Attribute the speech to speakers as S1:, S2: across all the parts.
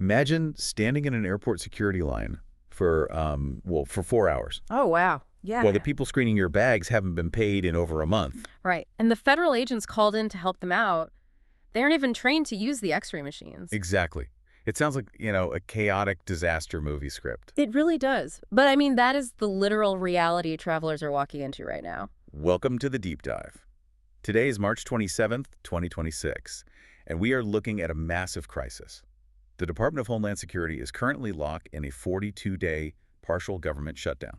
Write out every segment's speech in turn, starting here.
S1: Imagine standing in an airport security line for, for 4 hours.
S2: Oh, wow. Yeah.
S1: Well, the people screening your bags haven't been paid in over a month.
S2: Right. And the federal agents called in to help them out. They aren't even trained to use the X-ray machines.
S1: Exactly. It sounds like, a chaotic disaster movie script.
S2: It really does. But I mean, that is the literal reality travelers are walking into right now.
S1: Welcome to the Deep Dive. Today is March 27th, 2026, and we are looking at a massive crisis. The Department of Homeland Security is currently locked in a 42-day partial government shutdown.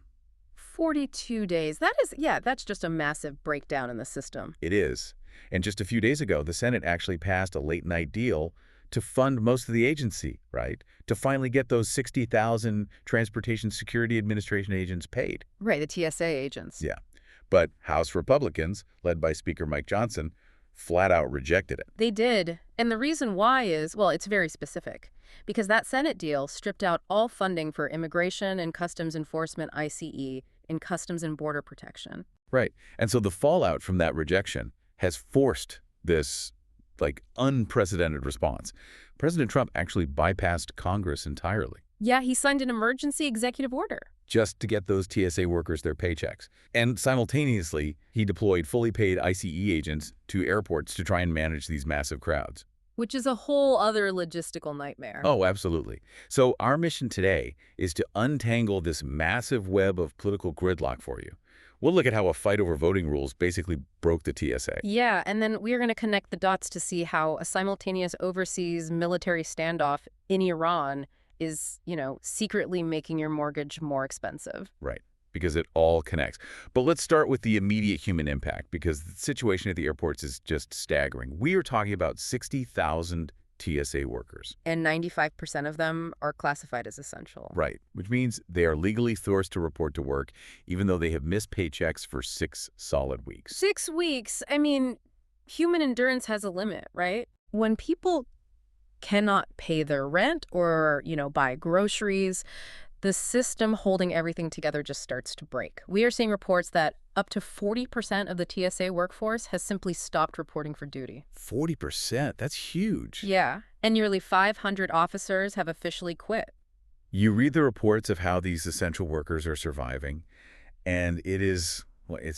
S2: 42 days. That's just a massive breakdown in the system.
S1: It is. And just a few days ago, the Senate actually passed a late-night deal to fund most of the agency, right? To finally get those 60,000 Transportation Security Administration agents paid.
S2: Right, the TSA agents.
S1: Yeah. But House Republicans, led by Speaker Mike Johnson, flat out rejected it.
S2: They did. And the reason why is, well, it's very specific. Because that Senate deal stripped out all funding for immigration and customs enforcement, ICE, and customs and border protection.
S1: Right. And so the fallout from that rejection has forced this, unprecedented response. President Trump actually bypassed Congress entirely.
S2: Yeah, he signed an emergency executive order.
S1: Just to get those TSA workers their paychecks. And simultaneously, he deployed fully paid ICE agents to airports to try and manage these massive crowds.
S2: Which is a whole other logistical nightmare.
S1: Oh, absolutely. So our mission today is to untangle this massive web of political gridlock for you. We'll look at how a fight over voting rules basically broke the TSA.
S2: Yeah, and then we're going to connect the dots to see how a simultaneous overseas military standoff in Iran is, secretly making your mortgage more expensive.
S1: Right, because it all connects. But let's start with the immediate human impact, because the situation at the airports is just staggering. We are talking about 60,000 TSA workers.
S2: And 95% of them are classified as essential.
S1: Right, which means they are legally forced to report to work, even though they have missed paychecks for 6 solid weeks.
S2: 6 weeks? I mean, human endurance has a limit, right? When people cannot pay their rent or, buy groceries, the system holding everything together just starts to break. We are seeing reports that up to 40% of the TSA workforce has simply stopped reporting for duty.
S1: 40%? That's huge.
S2: Yeah, and nearly 500 officers have officially quit.
S1: You read the reports of how these essential workers are surviving, and it's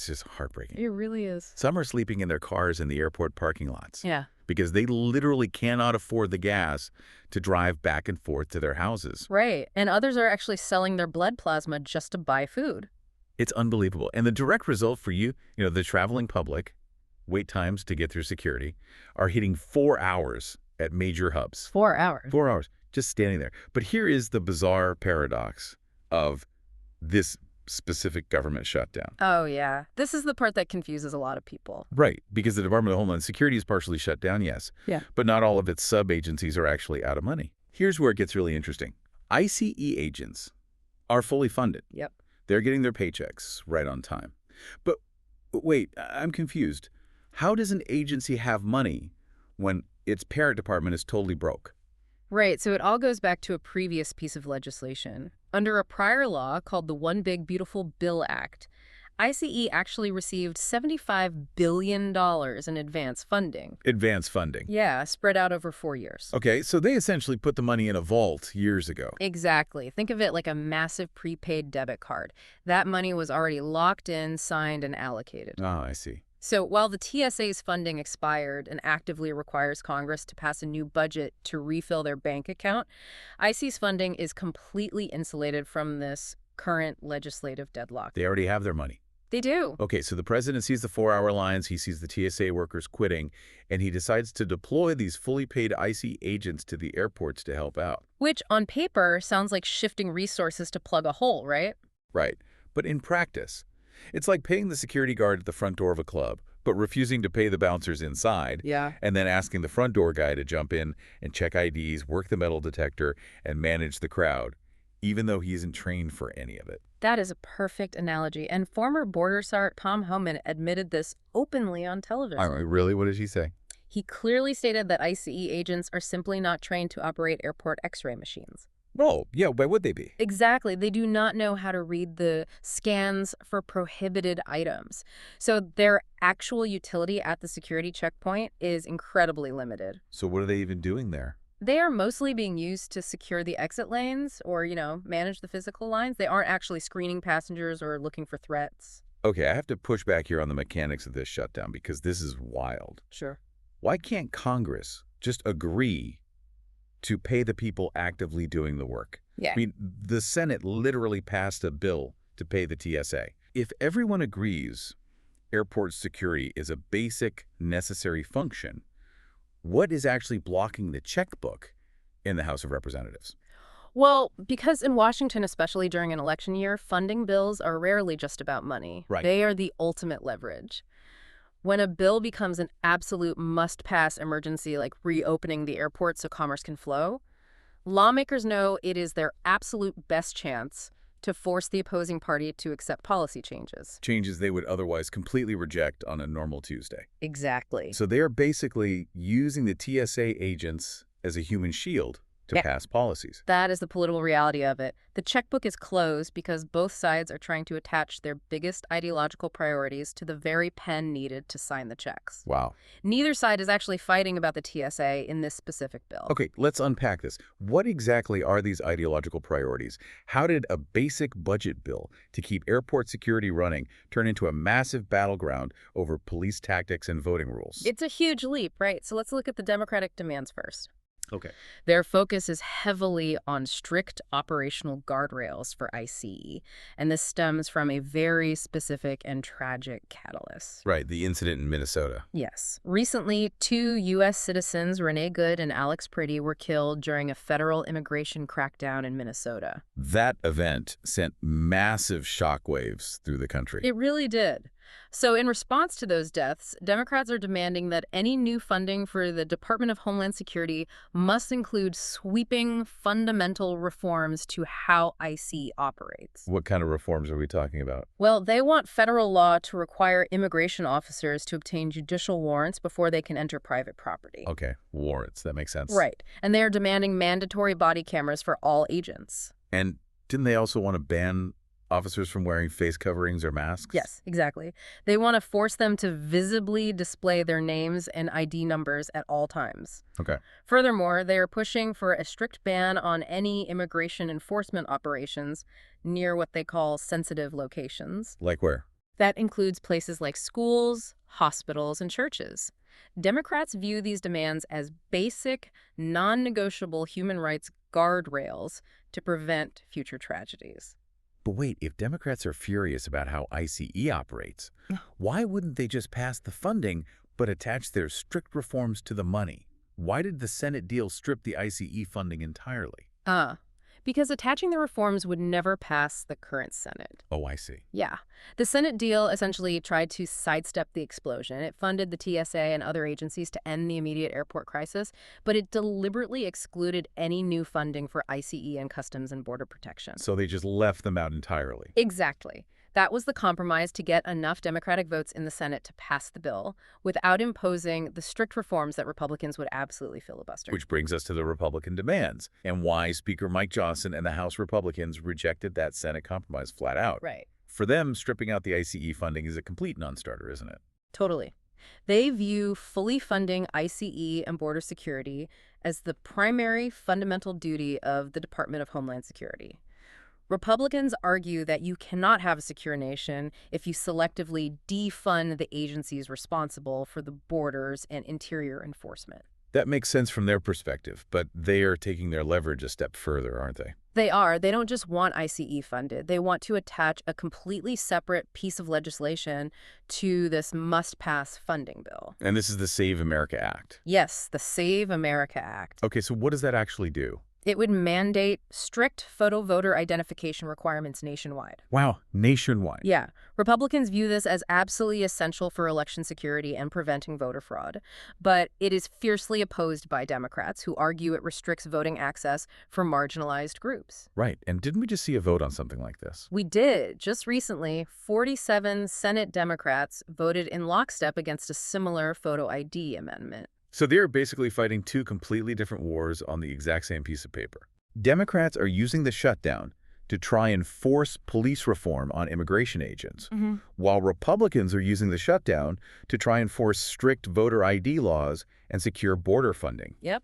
S1: just heartbreaking.
S2: It really is.
S1: Some are sleeping in their cars in the airport parking lots.
S2: Yeah.
S1: Because they literally cannot afford the gas to drive back and forth to their houses.
S2: Right. And others are actually selling their blood plasma just to buy food.
S1: It's unbelievable. And the direct result for you, the traveling public, wait times to get through security, are hitting 4 hours at major hubs.
S2: 4 hours?
S1: 4 hours, just standing there. But here is the bizarre paradox of this specific government shutdown.
S2: Oh, yeah. This is the part that confuses a lot of people.
S1: Right, because the Department of Homeland Security is partially shut down, yes.
S2: Yeah.
S1: But not all of its sub-agencies are actually out of money. Here's where it gets really interesting. ICE agents are fully funded.
S2: Yep.
S1: They're getting their paychecks right on time. But wait, I'm confused. How does an agency have money when its parent department is totally broke?
S2: Right, so it all goes back to a previous piece of legislation. Under a prior law called the One Big Beautiful Bill Act, ICE actually received $75 billion in advance funding.
S1: Advance funding?
S2: Yeah, spread out over 4 years.
S1: Okay, so they essentially put the money in a vault years ago.
S2: Exactly. Think of it like a massive prepaid debit card. That money was already locked in, signed, and allocated.
S1: Ah, I see.
S2: So while the TSA's funding expired and actively requires Congress to pass a new budget to refill their bank account, ICE's funding is completely insulated from this current legislative deadlock.
S1: They already have their money.
S2: They do.
S1: Okay, so the president sees the 4-hour lines, he sees the TSA workers quitting, and he decides to deploy these fully paid ICE agents to the airports to help out.
S2: Which, on paper, sounds like shifting resources to plug a hole, right?
S1: Right. But in practice, it's like paying the security guard at the front door of a club, but refusing to pay the bouncers inside.
S2: Yeah.
S1: And then asking the front door guy to jump in and check IDs, work the metal detector, and manage the crowd, even though he isn't trained for any of it.
S2: That is a perfect analogy. And former border SAR Tom Homan admitted this openly on television.
S1: Really? What did he say?
S2: He clearly stated that ICE agents are simply not trained to operate airport X-ray machines.
S1: Oh, yeah, why would they be?
S2: Exactly. They do not know how to read the scans for prohibited items. So their actual utility at the security checkpoint is incredibly limited.
S1: So what are they even doing there?
S2: They are mostly being used to secure the exit lanes or, manage the physical lines. They aren't actually screening passengers or looking for threats.
S1: Okay, I have to push back here on the mechanics of this shutdown because this is wild.
S2: Sure.
S1: Why can't Congress just agree to pay the people actively doing the work?
S2: Yeah.
S1: I mean, the Senate literally passed a bill to pay the TSA. If everyone agrees airport security is a basic, necessary function, what is actually blocking the checkbook in the House of Representatives?
S2: Well, because in Washington, especially during an election year, funding bills are rarely just about money.
S1: Right.
S2: They are the ultimate leverage. When a bill becomes an absolute must-pass emergency, like reopening the airport so commerce can flow, lawmakers know it is their absolute best chance to force the opposing party to accept policy changes.
S1: Changes they would otherwise completely reject on a normal Tuesday.
S2: Exactly.
S1: So they are basically using the TSA agents as a human shield to pass policies.
S2: That is the political reality of it. The checkbook is closed because both sides are trying to attach their biggest ideological priorities to the very pen needed to sign the checks.
S1: Wow.
S2: Neither side is actually fighting about the TSA in this specific bill.
S1: Okay, let's unpack this. What exactly are these ideological priorities? How did a basic budget bill to keep airport security running turn into a massive battleground over police tactics and voting rules?
S2: It's a huge leap, right? So let's look at the Democratic demands first.
S1: Okay.
S2: Their focus is heavily on strict operational guardrails for ICE, and this stems from a very specific and tragic catalyst.
S1: Right, the incident in Minnesota.
S2: Yes. Recently, 2 U.S. citizens, Renee Good and Alex Pretty, were killed during a federal immigration crackdown in Minnesota.
S1: That event sent massive shockwaves through the country.
S2: It really did. So in response to those deaths, Democrats are demanding that any new funding for the Department of Homeland Security must include sweeping fundamental reforms to how ICE operates.
S1: What kind of reforms are we talking about?
S2: Well, they want federal law to require immigration officers to obtain judicial warrants before they can enter private property.
S1: Okay, warrants. That makes sense.
S2: Right. And they are demanding mandatory body cameras for all agents.
S1: And didn't they also want to ban officers from wearing face coverings or masks?
S2: Yes, exactly. They want to force them to visibly display their names and ID numbers at all times.
S1: Okay.
S2: Furthermore, they are pushing for a strict ban on any immigration enforcement operations near what they call sensitive locations.
S1: Like where?
S2: That includes places like schools, hospitals, and churches. Democrats view these demands as basic, non-negotiable human rights guardrails to prevent future tragedies.
S1: But wait, if Democrats are furious about how ICE operates, why wouldn't they just pass the funding but attach their strict reforms to the money? Why did the Senate deal strip the ICE funding entirely?
S2: Because attaching the reforms would never pass the current Senate.
S1: Oh, I see.
S2: Yeah. The Senate deal essentially tried to sidestep the explosion. It funded the TSA and other agencies to end the immediate airport crisis, but it deliberately excluded any new funding for ICE and Customs and Border Protection.
S1: So they just left them out entirely.
S2: Exactly. That was the compromise to get enough Democratic votes in the Senate to pass the bill without imposing the strict reforms that Republicans would absolutely filibuster.
S1: Which brings us to the Republican demands and why Speaker Mike Johnson and the House Republicans rejected that Senate compromise flat out.
S2: Right.
S1: For them, stripping out the ICE funding is a complete non-starter, isn't it?
S2: Totally. They view fully funding ICE and border security as the primary fundamental duty of the Department of Homeland Security. Republicans argue that you cannot have a secure nation if you selectively defund the agencies responsible for the borders and interior enforcement.
S1: That makes sense from their perspective, but they are taking their leverage a step further, aren't they?
S2: They are. They don't just want ICE funded. They want to attach a completely separate piece of legislation to this must-pass funding bill.
S1: And this is the Save America Act.
S2: Yes, the Save America Act.
S1: Okay, so what does that actually do?
S2: It would mandate strict photo voter identification requirements nationwide.
S1: Wow, nationwide.
S2: Yeah. Republicans view this as absolutely essential for election security and preventing voter fraud. But it is fiercely opposed by Democrats who argue it restricts voting access for marginalized groups.
S1: Right, and didn't we just see a vote on something like this?
S2: We did. Just recently, 47 Senate Democrats voted in lockstep against a similar photo ID amendment.
S1: So they're basically fighting two completely different wars on the exact same piece of paper. Democrats are using the shutdown to try and force police reform on immigration agents, while Republicans are using the shutdown to try and force strict voter ID laws and secure border funding.
S2: Yep.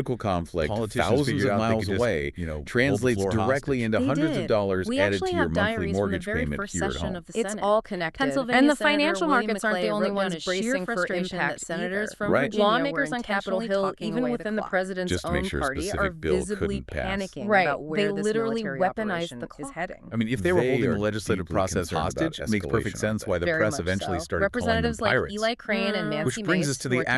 S3: political conflict
S1: Politicians
S3: thousands
S1: figured
S3: of
S1: out they
S3: miles
S1: could just,
S3: away
S1: hold the
S3: translates
S1: floor
S3: directly
S1: hostage.
S3: into
S2: They
S3: hundreds
S2: did.
S3: of dollars
S2: We
S3: added
S2: actually
S3: to your
S2: have
S3: monthly
S2: diaries
S3: mortgage
S2: from the very
S3: payment
S2: first
S3: here at
S2: session
S3: home.
S2: of the Senate.
S4: It's all connected.
S2: Pennsylvania
S4: And the
S2: Senator
S4: financial
S2: William
S4: markets aren't the
S2: McClay
S4: only
S2: wrote
S4: ones
S2: down his sheer
S4: bracing for
S2: frustration that
S4: impact
S2: senators
S4: either.
S2: from
S3: Right.
S2: Virginia
S4: Lawmakers
S2: were
S4: on Capitol
S2: intentionally
S4: Hill,
S2: talking
S4: even
S2: away
S4: within
S2: the
S4: the
S2: clock.
S4: president's
S1: Just to make
S4: own
S1: sure a
S4: party, are
S1: specific bill
S4: visibly
S1: couldn't pass.
S4: panicking
S2: Right.
S4: about where
S2: They
S4: this
S2: literally
S4: military
S2: weaponized
S4: operation
S2: the
S4: is
S2: clock.
S4: heading.
S1: I mean, if they were
S3: They
S1: holding
S3: are
S1: the legislative
S3: deeply
S1: process
S3: concerned about
S1: hostage, it makes
S3: escalation,
S1: perfect sense
S3: aren't
S1: why
S3: they?
S1: the
S4: Very
S1: press
S4: much
S1: eventually
S4: so.
S1: started calling them
S4: Representatives like
S1: pirates.
S4: Eli Crane and Nancy
S1: Which brings us
S4: Mace,
S1: to
S4: who
S1: the
S4: are together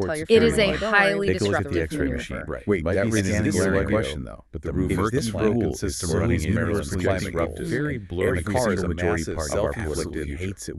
S2: until you're
S4: It is
S2: fairly
S4: a
S2: low. Don't
S4: highly
S2: worry.
S1: Take a look at
S4: disruptive
S1: the X-ray
S4: maneuver.
S1: machine.
S3: Right.
S1: Wait,
S3: Might
S1: that
S3: be
S1: raises
S3: scanning
S1: this
S3: your leg,
S1: question, though.
S3: but the
S1: If
S3: roof
S1: this
S3: this
S1: plant
S3: rule
S1: consists
S3: is
S1: of running
S3: so
S1: universally
S3: climate
S1: disruptive,
S3: goals,
S1: very
S3: and
S1: blurry
S3: every
S1: cars
S3: single
S1: a
S3: majority
S1: massive
S3: part of our
S1: self-inflicted
S3: political
S1: hatred